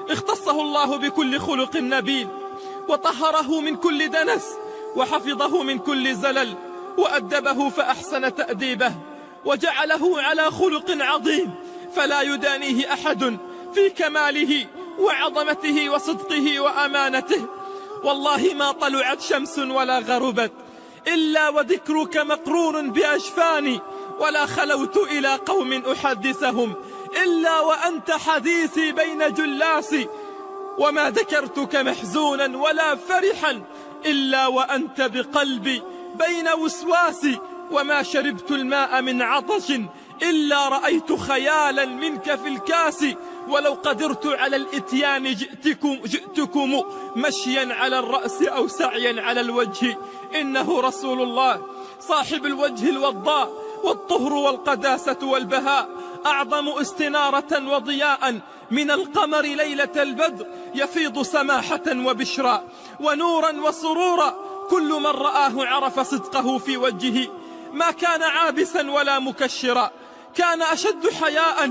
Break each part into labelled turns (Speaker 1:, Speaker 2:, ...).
Speaker 1: اختصه الله بكل خلق نبيل، وطهره من كل دنس، وحفظه من كل زلل، وأدبه فأحسن تأديبه، وجعله على خلق عظيم فلا يدانيه أحد في كماله وعظمته وصدقه وأمانته. والله ما طلعت شمس ولا غربت إلا وذكرك مقرون بأجفاني، ولا خلوت إلى قوم أحدثهم إلا وأنت حديثي بين جلاسي، وما ذكرتك محزونا ولا فرحا إلا وأنت بقلبي بين وسواسي، وما شربت الماء من عطش إلا رأيت خيالا منك في الكاس، ولو قدرت على الإتيان جئتكم مشيا على الرأس أو سعيا على الوجه. إنه رسول الله صاحب الوجه الوضاء والطهر والقداسة والبهاء، أعظم استنارة وضياء من القمر ليلة البدر، يفيض سماحة وبشرا ونورا وسرورا، كل من رآه عرف صدقه في وجهه، ما كان عابسا ولا مكشرا، كان أشد حياء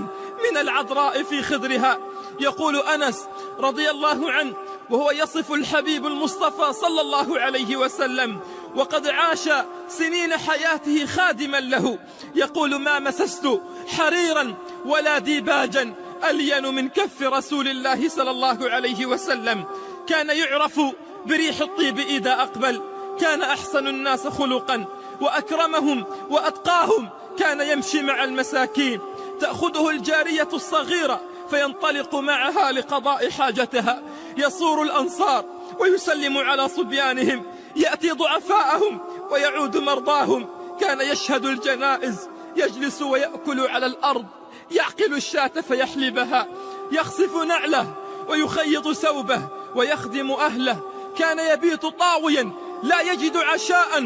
Speaker 1: من العذراء في خدرها. يقول أنس رضي الله عنه وهو يصف الحبيب المصطفى صلى الله عليه وسلم وقد عاش سنين حياته خادما له، يقول: ما مسست حريرا ولا ديباجا ألين من كف رسول الله صلى الله عليه وسلم، كان يعرف بريح الطيب إذا أقبل، كان أحسن الناس خلقا وأكرمهم وأتقاهم، كان يمشي مع المساكين، تأخذه الجارية الصغيرة فينطلق معها لقضاء حاجتها، يصور الأنصار ويسلم على صبيانهم، يأتي ضعفاءهم ويعود مرضاهم، كان يشهد الجنائز، يجلس ويأكل على الأرض، يعقل الشاة فيحلبها، يخصف نعله ويخيط ثوبه ويخدم أهله، كان يبيت طاويا لا يجد عشاء،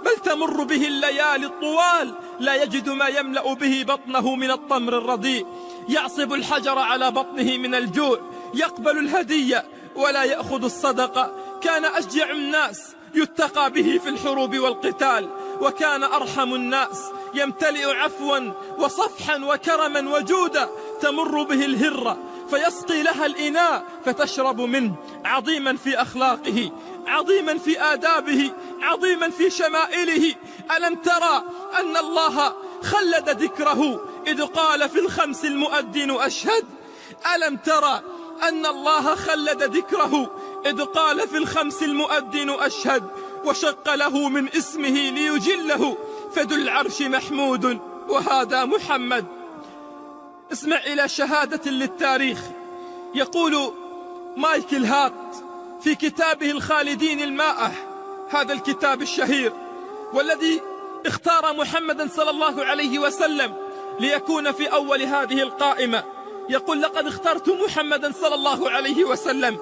Speaker 1: بل تمر به الليالي الطوال لا يجد ما يملأ به بطنه من التمر الرديء، يعصب الحجر على بطنه من الجوع، يقبل الهدية ولا يأخذ الصدقة، كان أشجع الناس يتقى به في الحروب والقتال، وكان أرحم الناس، يمتلئ عفوا وصفحا وكرما وجودا، تمر به الهرة فيسقي لها الإناء فتشرب منه، عظيما في أخلاقه، عظيما في آدابه، عظيما في شمائله. ألم ترى أن الله خلد ذكره إذ قال في الخمس المؤذن أشهد؟ ألم ترى أن الله خلد ذكره إذ قال في الخمس المؤذن أشهد؟ وشق له من اسمه ليجله، فذو العرش محمود وهذا محمد. اسمع إلى شهادة للتاريخ. يقول مايكل هارت في كتابه الخالدين المائح، هذا الكتاب الشهير والذي اختار محمدا صلى الله عليه وسلم ليكون في أول هذه القائمة، يقول: لقد اخترت محمدا صلى الله عليه وسلم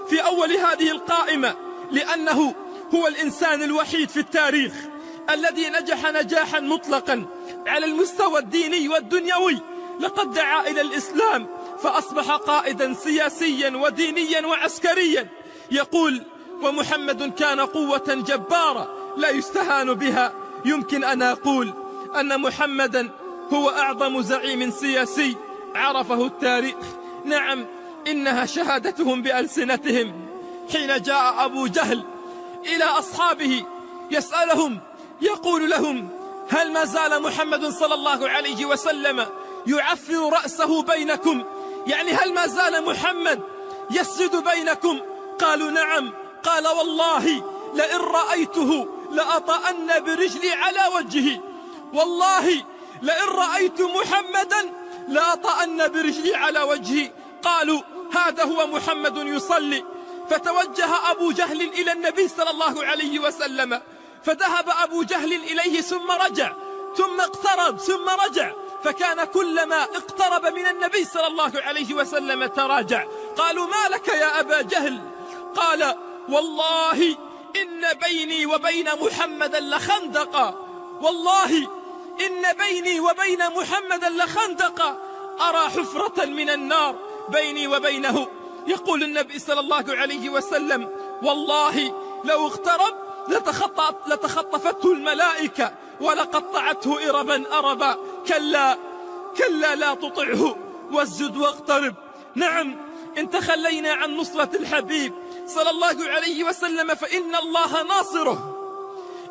Speaker 1: في أول هذه القائمة لأنه هو الإنسان الوحيد في التاريخ الذي نجح نجاحا مطلقا على المستوى الديني والدنيوي، لقد دعا إلى الإسلام فأصبح قائدا سياسيا ودينيا وعسكريا. يقول: ومحمد كان قوة جبارة لا يستهان بها. يمكن أن أقول أن محمدا هو أعظم زعيم سياسي عرفه التاريخ. نعم، إنها شهادتهم بألسنتهم. حين جاء أبو جهل إلى أصحابه يسألهم، يقول لهم: هل ما زال محمد صلى الله عليه وسلم يعفر رأسه بينكم؟ يعني هل ما زال محمد يسجد بينكم؟ قالوا: نعم. قال: والله لئن رأيته لأطأن برجلي على وجهه، والله لئن رأيت محمدا لأطأن برجلي على وجهي. قالوا: هذا هو محمد يصلي. فتوجه أبو جهل إلى النبي صلى الله عليه وسلم، فذهب أبو جهل إليه ثم رجع، ثم اقترب ثم رجع، فكان كلما اقترب من النبي صلى الله عليه وسلم تراجع. قالوا: ما لك يا أبا جهل؟ قال: والله إن بيني وبين محمد لخندقا، والله إن بيني وبين محمد لخندقا، أرى حفرة من النار بيني وبينه. يقول النبي صلى الله عليه وسلم: والله لو اقترب لتخطفته الملائكة ولقطعته إربا أربا. كلا كلا لا تطعه واسجد واقترب. نعم، إن تخلينا عن نصرة الحبيب صلى الله عليه وسلم فإن الله ناصره.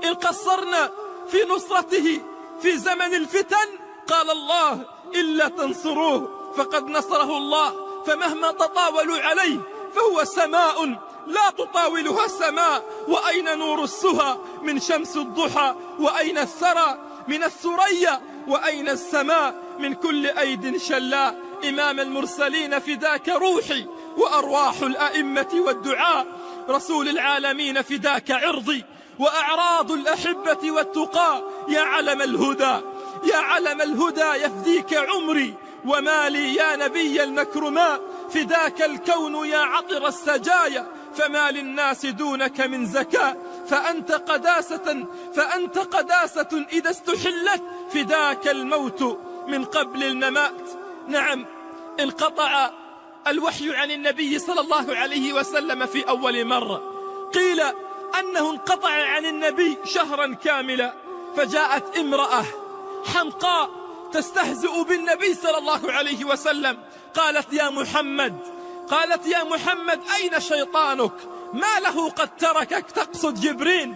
Speaker 1: إن قصرنا في نصرته في زمن الفتن قال الله إلا تنصروه فقد نصره الله. فمهما تطاولوا عليه فهو سماء لا تطاولها سماء. وأين نور السهى من شمس الضحى؟ وأين الثرى من الثريا؟ وأين السماء من كل أيد شلاء؟ إمام المرسلين فداك روحي وأرواح الأئمة والدعاء. رسول العالمين فداك عرضي وأعراض الأحبة والتقى. يا علم الهدى يا علم الهدى يفديك عمري ومالي يا نبي المكرماء. فداك الكون يا عطر السجايا فما للناس دونك من زكاة. فأنت قداسة إذا استحلت فداك الموت من قبل الممات. نعم انقطع الوحي عن النبي صلى الله عليه وسلم في أول مرة. قيل أنه انقطع عن النبي شهرا كاملا. فجاءت امرأة حمقاء تستهزئ بالنبي صلى الله عليه وسلم. قالت يا محمد أين شيطانك؟ ما له قد تركك؟ تقصد جبريل.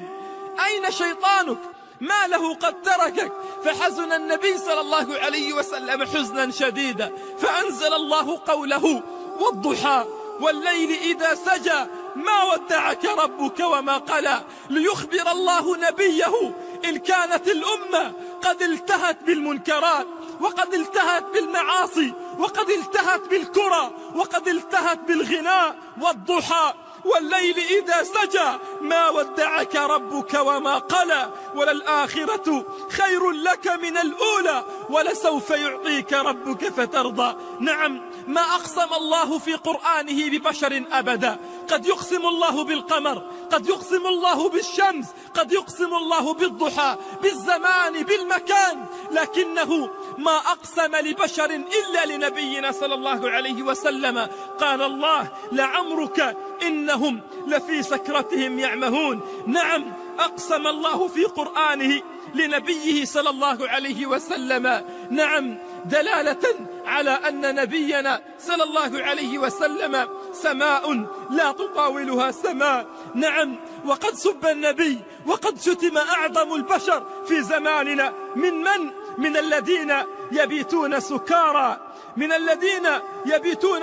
Speaker 1: أين شيطانك؟ ما له قد تركك؟ فحزن النبي صلى الله عليه وسلم حزنا شديدا فأنزل الله قوله والضحى والليل إذا سجى ما ودعك ربك وما قلى. ليخبر الله نبيه إن كانت الأمة قد التهت بالمنكرات وقد التهت بالمعاصي وقد التهت بالكرة وقد التهت بالغناء. والضحى والليل إذا سجى ما ودعك ربك وما قلى. وللآخرة خير لك من الأولى ولسوف يعطيك ربك فترضى. نعم ما أقسم الله في قرآنه ببشر أبدا. قد يقسم الله بالقمر، قد يقسم الله بالشمس، قد يقسم الله بالضحى، بالزمان، بالمكان، لكنه ما أقسم لبشر إلا لنبينا صلى الله عليه وسلم. قال الله لعمرك إنهم لفي سكرتهم يعمهون. نعم أقسم الله في قرآنه لنبيه صلى الله عليه وسلم. نعم دلالة على أن نبينا صلى الله عليه وسلم سماء لا تطاولها سماء. نعم وقد سب النبي وقد شتم أعظم البشر في زماننا. من الذين يبيتون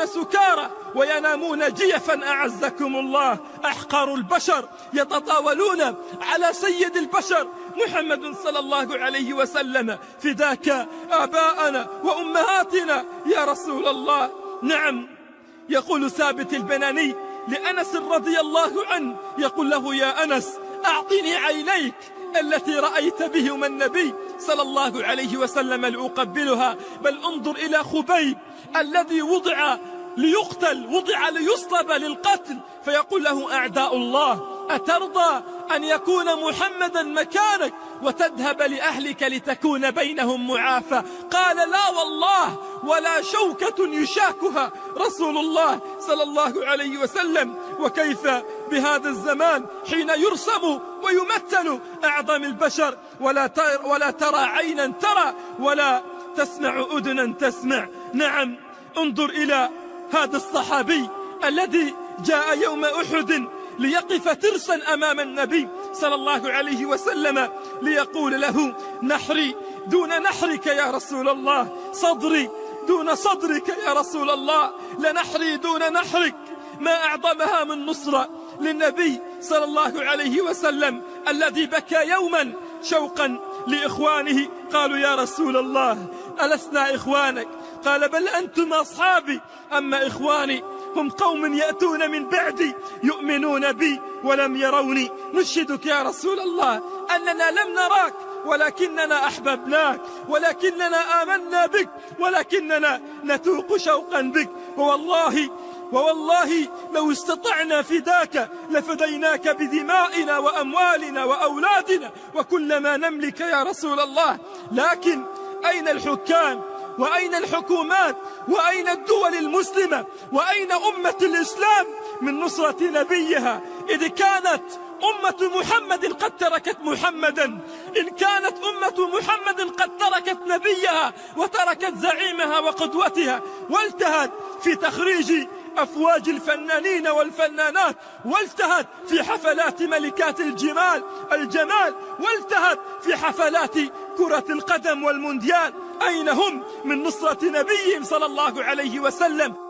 Speaker 1: سكارى وينامون جيفا أعزكم الله. أحقر البشر يتطاولون على سيد البشر محمد صلى الله عليه وسلم. فداك آباءنا وأمهاتنا يا رسول الله. نعم يقول ثابت البناني لأنس رضي الله عنه يقول له يا أنس أعطني عينيك التي رأيت بهما النبي صلى الله عليه وسلم لأقبلها. بل انظر إلى خبيب الذي وضع ليقتل، وضع ليصلب للقتل، فيقول له أعداء الله أترضى أن يكون محمدا مكانك وتذهب لأهلك لتكون بينهم معافى؟ قال لا والله ولا شوكة يشاكها رسول الله صلى الله عليه وسلم. وكيف بهذا الزمان حين يرسم ويمثل أعظم البشر ولا ترى عينا ترى ولا تسمع أذنا تسمع. نعم انظر إلى هذا الصحابي الذي جاء يوم أحد ليقف ترسا أمام النبي صلى الله عليه وسلم ليقول له نحري دون نحرك يا رسول الله، صدري دون صدرك يا رسول الله، لنحري دون نحرك. ما أعظمها من نصرة للنبي صلى الله عليه وسلم الذي بكى يوما شوقا لإخوانه. قالوا يا رسول الله ألسنا إخوانك؟ قال بل أنتم أصحابي، أما إخواني هم قوم يأتون من بعدي يؤمنون بي ولم يروني. نشهدك يا رسول الله أننا لم نراك ولكننا أحببناك، ولكننا آمنا بك، ولكننا نتوق شوقا بك. ووالله لو استطعنا فداك لفديناك بدمائنا وأموالنا وأولادنا وكل ما نملك يا رسول الله. لكن أين الحكام وأين الحكومات وأين الدول المسلمة وأين أمة الإسلام من نصرة نبيها؟ إذ كانت أمة محمد قد تركت محمدا، إن كانت أمة محمد قد تركت نبيها وتركت زعيمها وقدوتها والتهت في تخريج أفواج الفنانين والفنانات، والتهت في حفلات ملكات الجمال، والتهت في حفلات كرة القدم والمونديال. أين هم من نصرة نبيهم صلى الله عليه وسلم؟